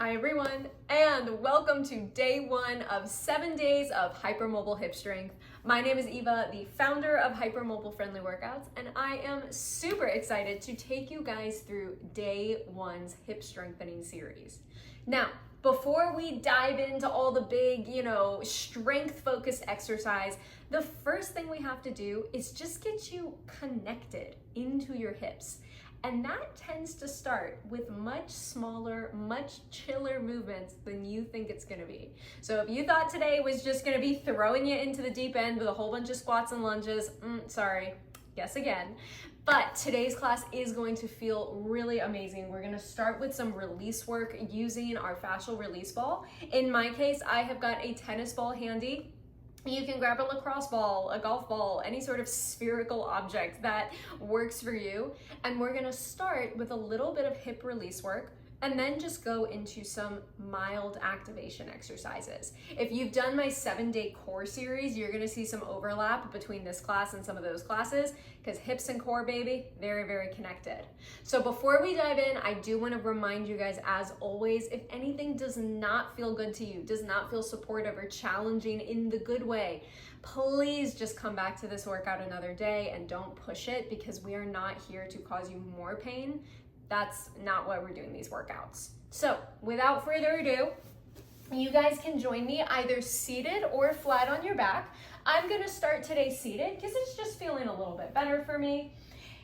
Hi everyone, and welcome to day one of 7 days of hypermobile hip strength. My name is Eva, the founder of Hypermobile Friendly Workouts, and I am super excited to take you guys through day one's hip strengthening series. Now, before we dive into all the big, strength-focused exercise, the first thing we have to do is just get you connected into your hips. And that tends to start with much smaller, much chiller movements than you think it's gonna be. So if you thought today was just gonna be throwing you into the deep end with a whole bunch of squats and lunges, sorry, guess again. But today's class is going to feel really amazing. We're gonna start with some release work using our fascial release ball. In my case, I have got a tennis ball handy. You can grab a lacrosse ball, a golf ball, any sort of spherical object that works for you. And we're gonna start with a little bit of hip release work and then just go into some mild activation exercises. If you've done my 7-day core series, you're gonna see some overlap between this class and some of those classes because hips and core, baby, very, very connected. So before we dive in, I do wanna remind you guys, as always, if anything does not feel good to you, does not feel supportive or challenging in the good way, please just come back to this workout another day and don't push it because we are not here to cause you more pain. That's not why we're doing these workouts. So without further ado, you guys can join me either seated or flat on your back. I'm gonna start today seated because it's just feeling a little bit better for me.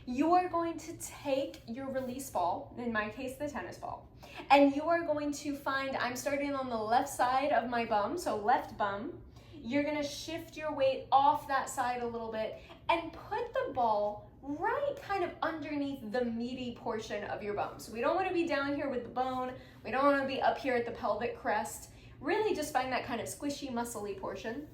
You are going to take your release ball, in my case, the tennis ball, and you are going to find, I'm starting on the left side of my bum, so left bum. You're gonna shift your weight off that side a little bit and put the ball right kind of underneath the meaty portion of your bum. So we don't want to be down here with the bone. We don't want to be up here at the pelvic crest. Really just find that kind of squishy, muscly portion.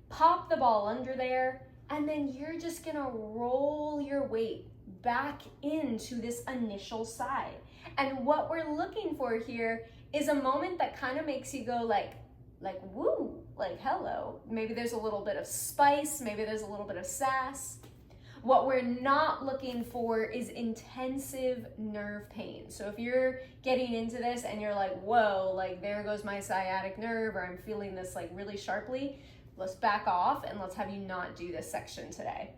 Pop the ball under there, and then you're just gonna roll your weight back into this initial side. And what we're looking for here is a moment that kind of makes you go like woo, like hello. Maybe there's a little bit of spice, maybe there's a little bit of sass. What we're not looking for is intensive nerve pain. So if you're getting into this and you're like, whoa, like there goes my sciatic nerve, or I'm feeling this like really sharply, let's back off and let's have you not do this section today.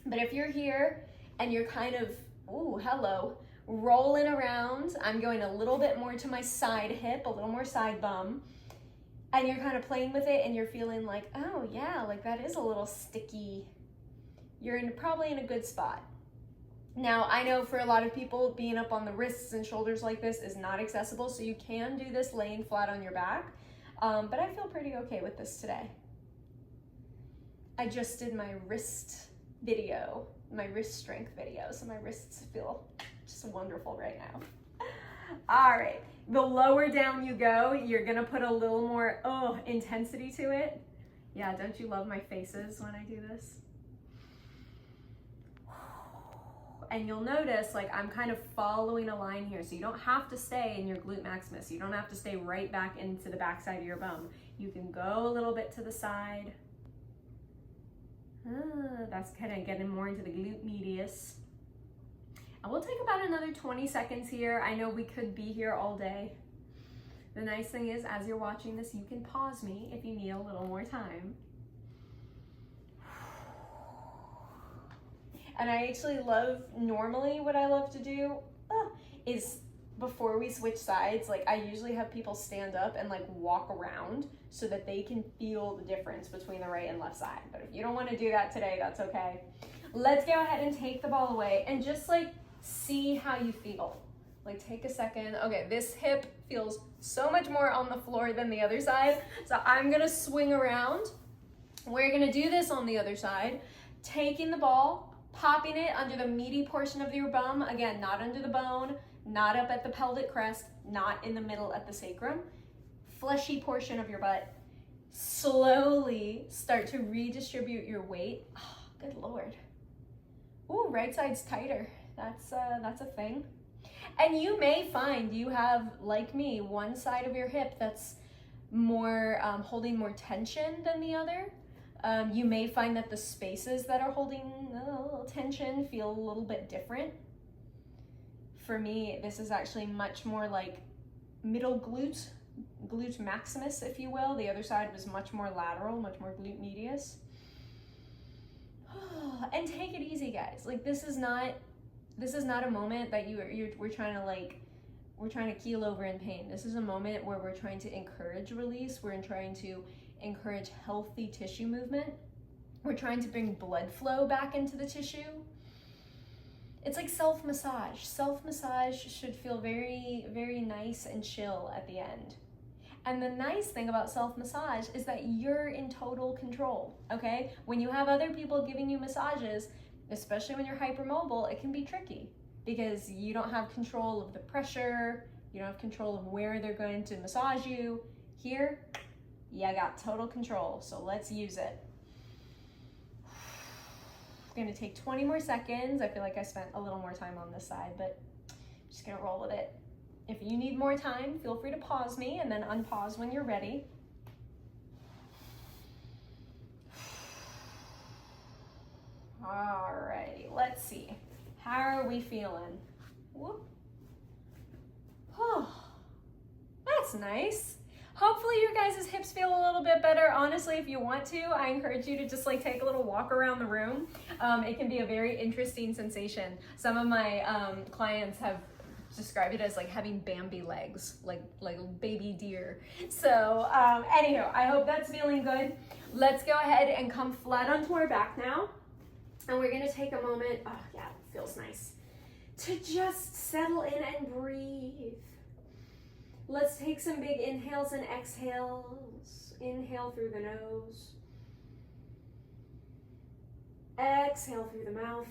But if you're here and you're kind of, ooh, hello, rolling around, I'm going a little bit more to my side hip, a little more side bum, and you're kind of playing with it and you're feeling like, oh yeah, like that is a little sticky. You're probably in a good spot. Now, I know for a lot of people, being up on the wrists and shoulders like this is not accessible, so you can do this laying flat on your back, but I feel pretty okay with this today. I just did my wrist video, my wrist strength video, so my wrists feel just wonderful right now. All right, the lower down you go, you're gonna put a little more, intensity to it. Yeah, don't you love my faces when I do this? And you'll notice like I'm kind of following a line here, so you don't have to stay in your glute maximus. You don't have to stay right back into the backside of your bum. You can go a little bit to the side. That's kind of getting more into the glute medius. And we'll take about another 20 seconds here. I know we could be here all day. The nice thing is, as you're watching this, you can pause me if you need a little more time. And I actually normally what I love to do is before we switch sides, like I usually have people stand up and like walk around so that they can feel the difference between the right and left side. But if you don't want to do that today, that's okay. Let's go ahead and take the ball away and just like see how you feel. Like take a second. Okay, this hip feels so much more on the floor than the other side. So I'm gonna swing around. We're gonna do this on the other side, taking the ball, popping it under the meaty portion of your bum. Again, not under the bone, not up at the pelvic crest, not in the middle at the sacrum. Fleshy portion of your butt. Slowly start to redistribute your weight. Oh, good Lord. Ooh, right side's tighter. That's a thing. And you may find you have, like me, one side of your hip that's more holding more tension than the other. You may find that the spaces that are holding tension feel a little bit different. For me, this is actually much more like middle glute maximus, if you will. The other side was much more lateral, much more glute medius. And take it easy, guys. Like, this is not a moment that we're trying to keel over in pain. This is a moment where we're trying to encourage release. We're trying to encourage healthy tissue movement. We're trying to bring blood flow back into the tissue. It's like self-massage. Self-massage should feel very, very nice and chill at the end. And the nice thing about self-massage is that you're in total control, okay? When you have other people giving you massages, especially when you're hypermobile, it can be tricky because you don't have control of the pressure, you don't have control of where they're going to massage you. Here, you got total control, so let's use it. I'm gonna take 20 more seconds. I feel like I spent a little more time on this side, but I'm just gonna roll with it. If you need more time, feel free to pause me and then unpause when you're ready. Alrighty, let's see. How are we feeling? Whoop. Oh, that's nice. Hopefully your guys' hips feel a little bit better. Honestly, if you want to, I encourage you to just like take a little walk around the room. It can be a very interesting sensation. Some of my clients have described it as like having Bambi legs, like baby deer. So anyhow, I hope that's feeling good. Let's go ahead and come flat onto our back now. And we're gonna take a moment, oh yeah, it feels nice, to just settle in and breathe. Let's take some big inhales and exhales. Inhale through the nose. Exhale through the mouth.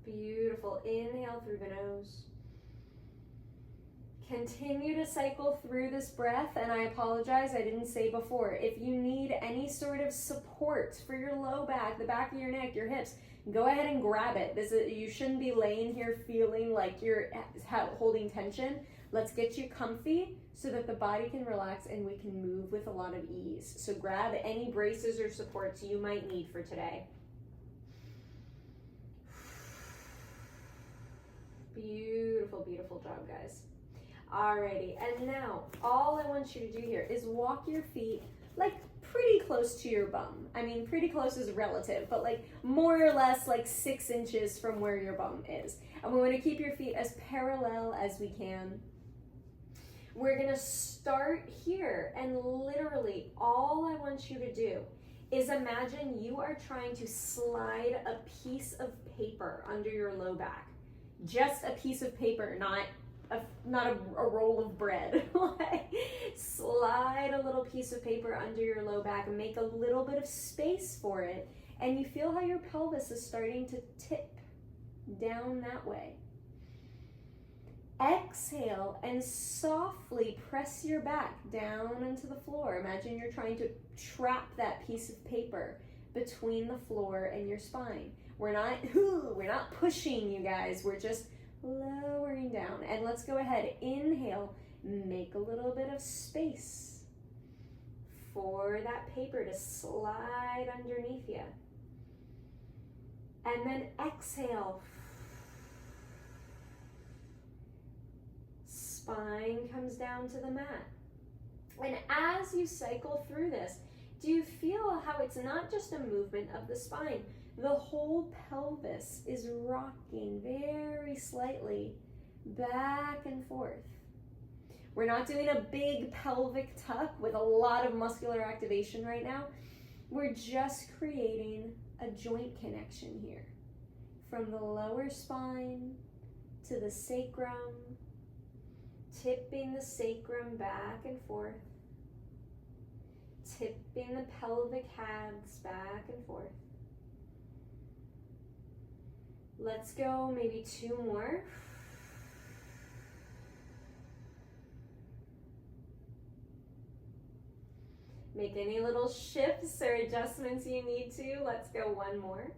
Beautiful. Inhale through the nose. Continue to cycle through this breath, and I apologize, I didn't say before, if you need any sort of support for your low back, the back of your neck, your hips, go ahead and grab it. You shouldn't be laying here feeling like you're holding tension. Let's get you comfy so that the body can relax and we can move with a lot of ease. So grab any braces or supports you might need for today. Beautiful, beautiful job, guys. Alrighty, and now all I want you to do here is walk your feet like pretty close to your bum. I mean, pretty close is relative, but like more or less like 6 inches from where your bum is. And we want to keep your feet as parallel as we can. We're gonna start here, and literally all I want you to do is imagine you are trying to slide a piece of paper under your low back. Just a piece of paper, not a roll of bread. Slide a little piece of paper under your low back and make a little bit of space for it, and you feel how your pelvis is starting to tip down that way. Exhale and softly press your back down into the floor. Imagine you're trying to trap that piece of paper between the floor and your spine. We're not pushing, you guys. We're just lowering down. And let's go ahead. Inhale, make a little bit of space for that paper to slide underneath you. And then exhale. Spine comes down to the mat. And as you cycle through this, do you feel how it's not just a movement of the spine? The whole pelvis is rocking very slightly back and forth. We're not doing a big pelvic tuck with a lot of muscular activation right now. We're just creating a joint connection here from the lower spine to the sacrum, tipping the sacrum back and forth, tipping the pelvic halves back and forth. Let's go maybe 2 more. Make any little shifts or adjustments you need to. Let's go 1 more.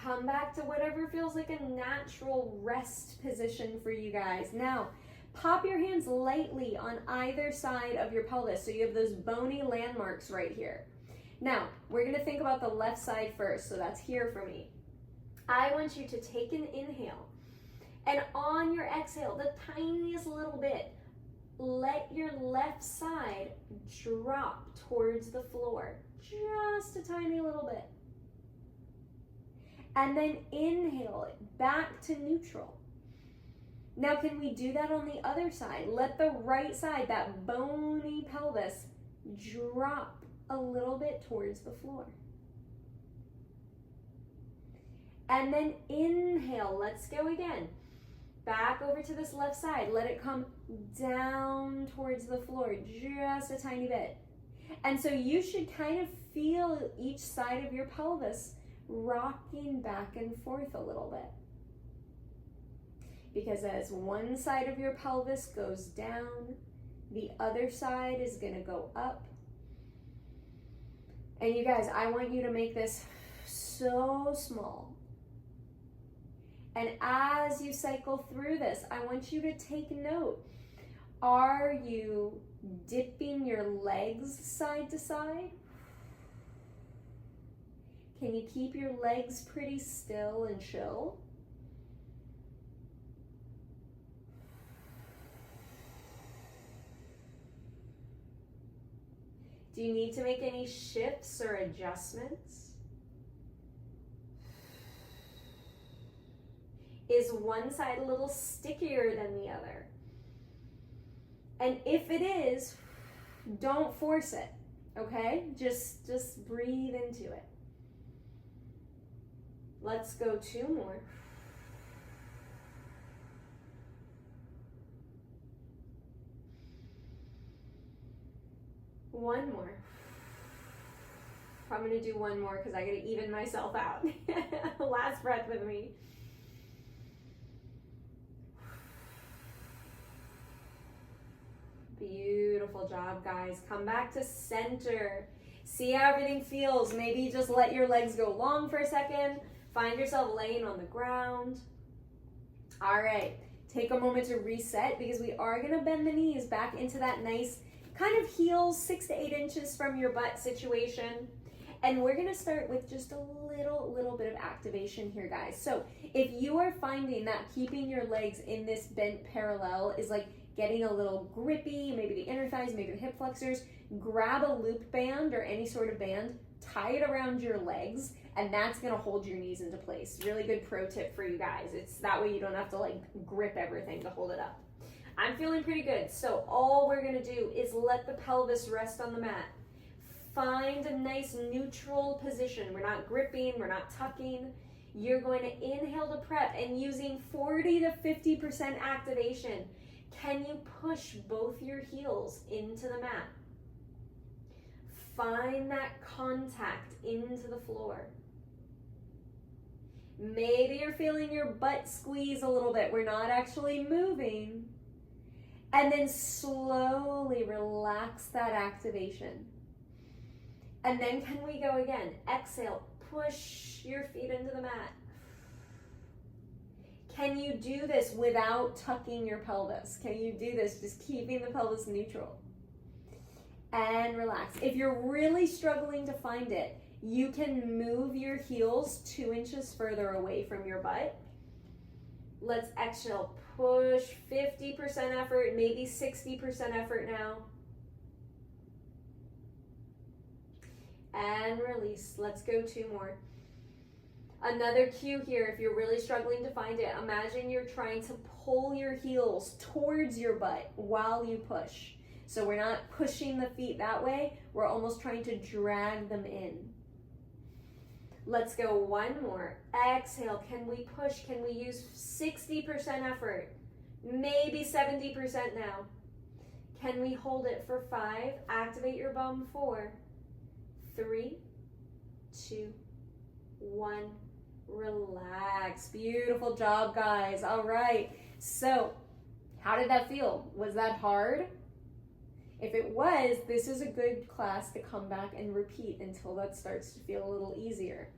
Come back to whatever feels like a natural rest position for you guys. Now, pop your hands lightly on either side of your pelvis so you have those bony landmarks right here. Now, we're gonna think about the left side first, so that's here for me. I want you to take an inhale, and on your exhale, the tiniest little bit, let your left side drop towards the floor, just a tiny little bit. And then inhale it back to neutral. Now, can we do that on the other side? Let the right side, that bony pelvis, drop a little bit towards the floor. And then inhale, let's go again. Back over to this left side, let it come down towards the floor, just a tiny bit. And so you should kind of feel each side of your pelvis rocking back and forth a little bit. Because as one side of your pelvis goes down, the other side is gonna go up. And you guys, I want you to make this so small. And as you cycle through this, I want you to take note. Are you dipping your legs side to side? Can you keep your legs pretty still and chill? Do you need to make any shifts or adjustments? Is one side a little stickier than the other? And if it is, don't force it, okay? Just breathe into it. Let's go 2 more. One more. I'm gonna do one more because I gotta even myself out. Last breath with me. Beautiful job, guys. Come back to center. See how everything feels. Maybe just let your legs go long for a second. Find yourself laying on the ground. All right, take a moment to reset because we are gonna bend the knees back into that nice kind of heels 6 to 8 inches from your butt situation. And we're gonna start with just a little bit of activation here, guys. So if you are finding that keeping your legs in this bent parallel is like getting a little grippy, maybe the inner thighs, maybe the hip flexors, grab a loop band or any sort of band, tie it around your legs, and that's gonna hold your knees into place. Really good pro tip for you guys. It's that way you don't have to like grip everything to hold it up. I'm feeling pretty good. So all we're gonna do is let the pelvis rest on the mat. Find a nice neutral position. We're not gripping, we're not tucking. You're going to inhale to prep and using 40 to 50% activation. Can you push both your heels into the mat? Find that contact into the floor. Maybe you're feeling your butt squeeze a little bit. We're not actually moving. And then slowly relax that activation. And then can we go again? Exhale, push your feet into the mat. Can you do this without tucking your pelvis? Can you do this just keeping the pelvis neutral? And relax. If you're really struggling to find it, you can move your heels 2 inches further away from your butt. Let's exhale, push 50% effort, maybe 60% effort now. And release. Let's go 2 more. Another cue here, if you're really struggling to find it, imagine you're trying to pull your heels towards your butt while you push. So we're not pushing the feet that way, we're almost trying to drag them in. Let's go 1 more. Exhale, can we push? Can we use 60% effort? Maybe 70% now. Can we hold it for 5? Activate your bum. 4, 3, 2, 1. Relax. Beautiful job, guys. All right. So, how did that feel? Was that hard? If it was, this is a good class to come back and repeat until that starts to feel a little easier.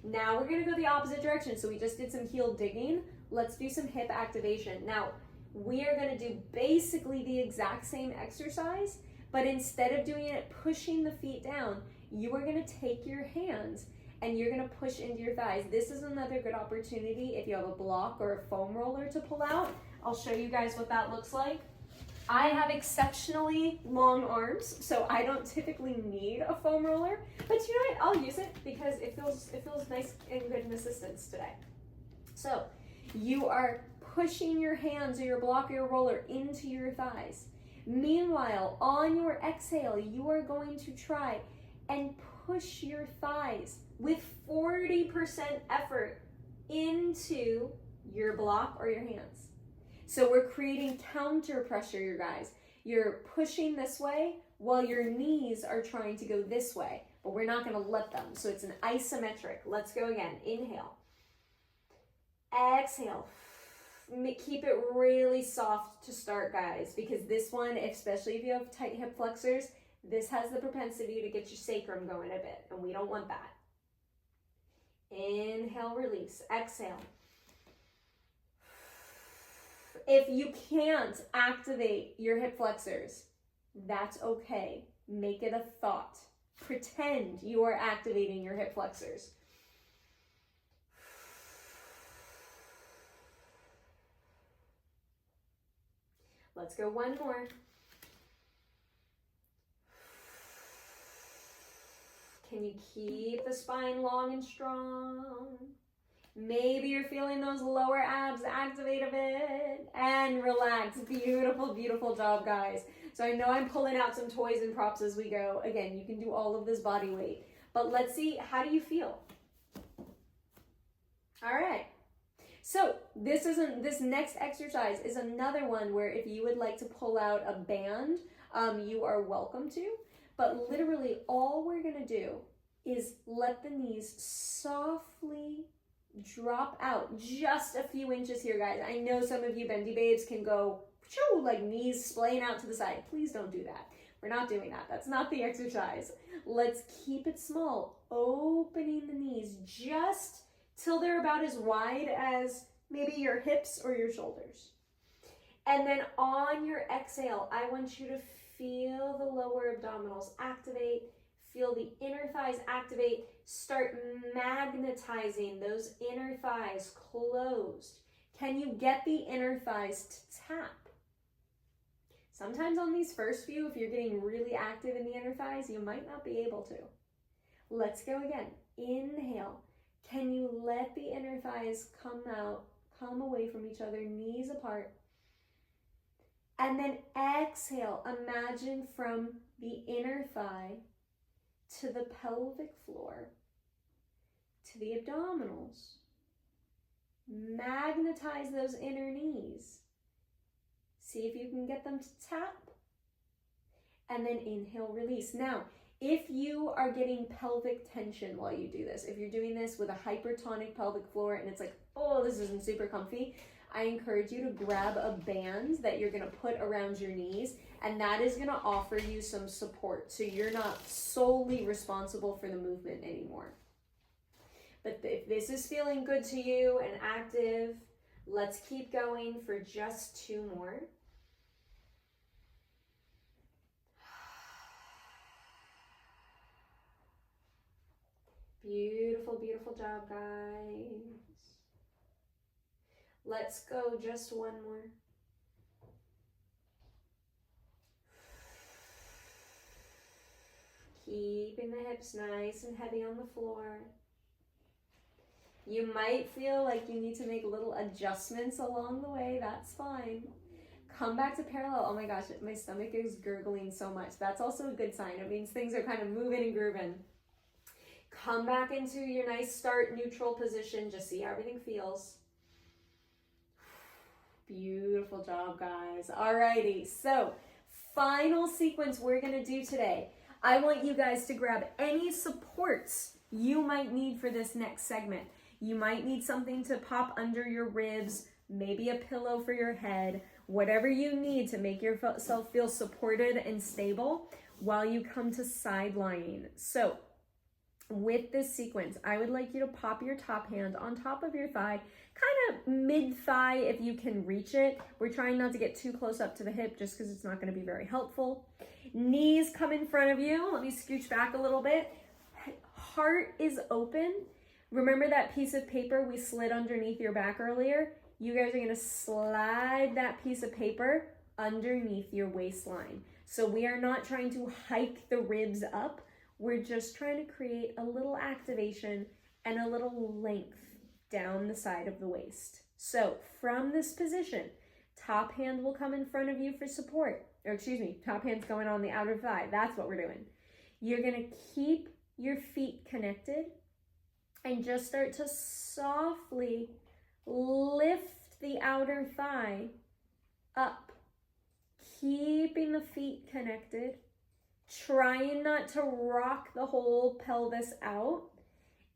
Now we're going to go the opposite direction. So we just did some heel digging. Let's do some hip activation. Now, we are going to do basically the exact same exercise, But instead of doing it pushing the feet down, you are going to take your hands and you're going to push into your thighs. This is another good opportunity if you have a block or a foam roller to pull out. I'll show you guys what that looks like. I have exceptionally long arms, so I don't typically need a foam roller, but you know what, I'll use it because it feels nice and good in assistance today. So you are pushing your hands or your block or your roller into your thighs. Meanwhile, on your exhale, you are going to try and push your thighs with 40% effort into your block or your hands. So we're creating counter pressure, you guys. You're pushing this way while your knees are trying to go this way, but we're not going to let them. So it's an isometric. Let's go again. Inhale. Exhale. Keep it really soft to start, guys, because this one, especially if you have tight hip flexors, this has the propensity to get your sacrum going a bit, and we don't want that. Inhale, release. Exhale. If you can't activate your hip flexors, that's okay. Make it a thought. Pretend you are activating your hip flexors. Let's go one more. Can you keep the spine long and strong? Maybe you're feeling those lower abs activate a bit and relax. Beautiful, beautiful job, guys. So I know I'm pulling out some toys and props as we go. Again, you can do all of this body weight, but let's see, how do you feel? All right. So this next exercise is another one where if you would like to pull out a band, you are welcome to. But literally all we're gonna do is let the knees softly drop out just a few inches here, guys. I know some of you bendy babes can go like knees splaying out to the side. Please don't do that. We're not doing that. That's not the exercise. Let's keep it small, opening the knees just till they're about as wide as maybe your hips or your shoulders. And then on your exhale, I want you to feel the lower abdominals activate, feel the inner thighs activate, start magnetizing those inner thighs closed. Can you get the inner thighs to tap? Sometimes on these first few, if you're getting really active in the inner thighs, you might not be able to. Let's go again. Inhale. Can you let the inner thighs come out, come away from each other, knees apart? And then exhale. Imagine from the inner thigh to the pelvic floor, to the abdominals. Magnetize those inner knees. See if you can get them to tap. And then inhale, release. Now, if you are getting pelvic tension while you do this, if you're doing this with a hypertonic pelvic floor and it's like, oh, this isn't super comfy, I encourage you to grab a band that you're gonna put around your knees, and that is gonna offer you some support so you're not solely responsible for the movement anymore. But if this is feeling good to you and active, let's keep going for just 2 more. Beautiful, beautiful job, guys. Let's go just 1 more. Keeping the hips nice and heavy on the floor. You might feel like you need to make little adjustments along the way. That's fine. Come back to parallel. Oh my gosh, my stomach is gurgling so much. That's also a good sign. It means things are kind of moving and grooving. Come back into your nice start neutral position. Just see how everything feels. Beautiful job, guys. Alrighty, so final sequence we're gonna do today. I want you guys to grab any supports you might need for this next segment. You might need something to pop under your ribs, maybe a pillow for your head, whatever you need to make yourself feel supported and stable while you come to side lying. So with this sequence, I would like you to pop your top hand on top of your thigh, kind of mid-thigh if you can reach it. We're trying not to get too close up to the hip just because it's not going to be very helpful. Knees come in front of you. Let me scooch back a little bit. Heart is open. Remember that piece of paper we slid underneath your back earlier? You guys are going to slide that piece of paper underneath your waistline. So we are not trying to hike the ribs up. We're just trying to create a little activation and a little length down the side of the waist. So from this position, top hand will come in front of you for support. Or excuse me, top hand's going on the outer thigh. That's what we're doing. You're going to keep your feet connected and just start to softly lift the outer thigh up, keeping the feet connected, trying not to rock the whole pelvis out,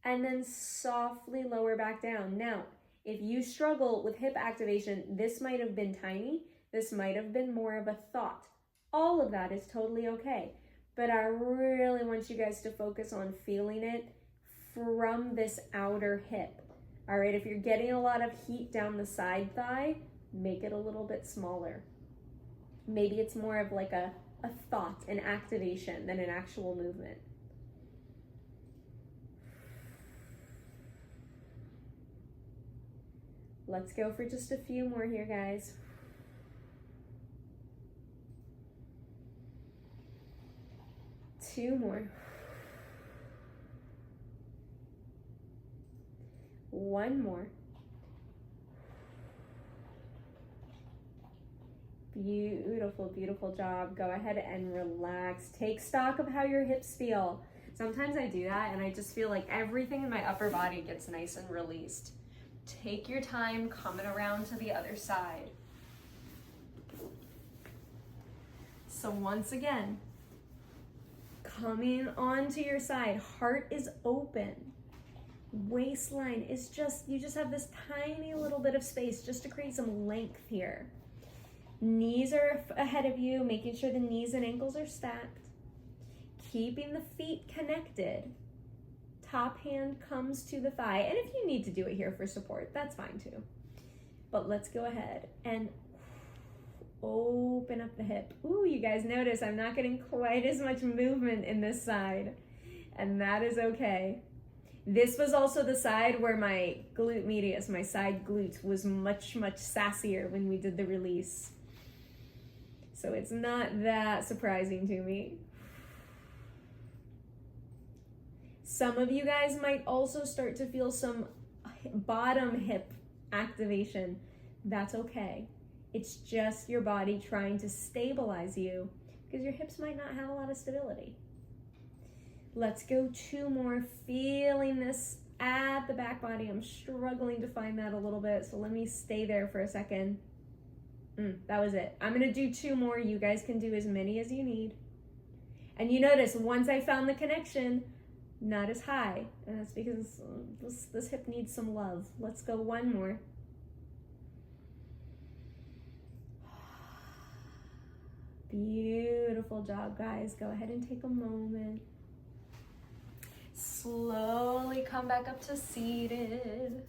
and then softly lower back down. Now, if you struggle with hip activation, this might have been tiny. This might have been more of a thought. All of that is totally okay. But I really want you guys to focus on feeling it from this outer hip. All right, if you're getting a lot of heat down the side thigh, make it a little bit smaller. Maybe it's more of like a thought, an activation than an actual movement. Let's go for just a few more here, guys. Two more. One more. Beautiful, beautiful job. Go ahead and relax. Take stock of how your hips feel. Sometimes I do that and I just feel like everything in my upper body gets nice and released. Take your time coming around to the other side. So once again, coming onto your side, heart is open. Waistline is just, you just have this tiny little bit of space just to create some length here. Knees are ahead of you, making sure the knees and ankles are stacked. Keeping the feet connected. Top hand comes to the thigh. And if you need to do it here for support, that's fine too. But let's go ahead and open up the hip. Ooh, you guys notice I'm not getting quite as much movement in this side. And that is okay. This was also the side where my glute medius, my side glute, was much, much sassier when we did the release. So it's not that surprising to me. Some of you guys might also start to feel some bottom hip activation. That's okay. It's just your body trying to stabilize you because your hips might not have a lot of stability. Let's go two more, feeling this at the back body. I'm struggling to find that a little bit, so let me stay there for a second. That was it. I'm gonna do two more. You guys can do as many as you need. And you notice, once I found the connection, not as high. And that's because this hip needs some love. Let's go one more. Beautiful job, guys. Go ahead and take a moment. Slowly come back up to seated.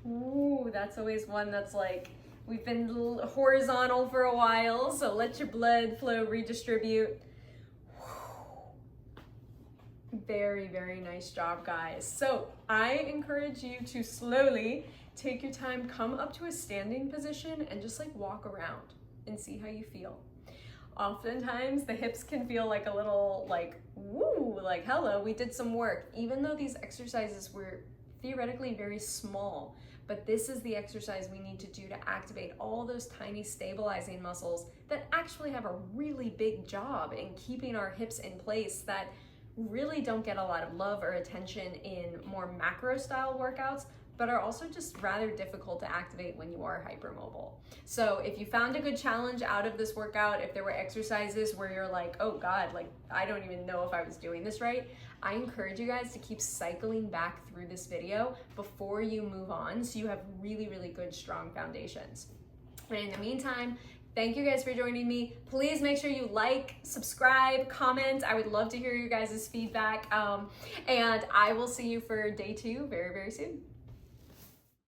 Ooh, that's always one that's like, we've been horizontal for a while, so let your blood flow redistribute. Very, very nice job, guys. So I encourage you to slowly take your time, come up to a standing position and just like walk around and see how you feel. Oftentimes the hips can feel like a little like, woo, like hello, we did some work. Even though these exercises were theoretically very small, but this is the exercise we need to do to activate all those tiny stabilizing muscles that actually have a really big job in keeping our hips in place that really don't get a lot of love or attention in more macro style workouts, but are also just rather difficult to activate when you are hypermobile. So if you found a good challenge out of this workout, if there were exercises where you're like, oh God, like I don't even know if I was doing this right, I encourage you guys to keep cycling back through this video before you move on so you have really, really good, strong foundations. But in the meantime, Thank you guys for joining me. Please make sure you like, subscribe, comment. I would love to hear your guys' feedback. And I will see you for day 2 very, very soon.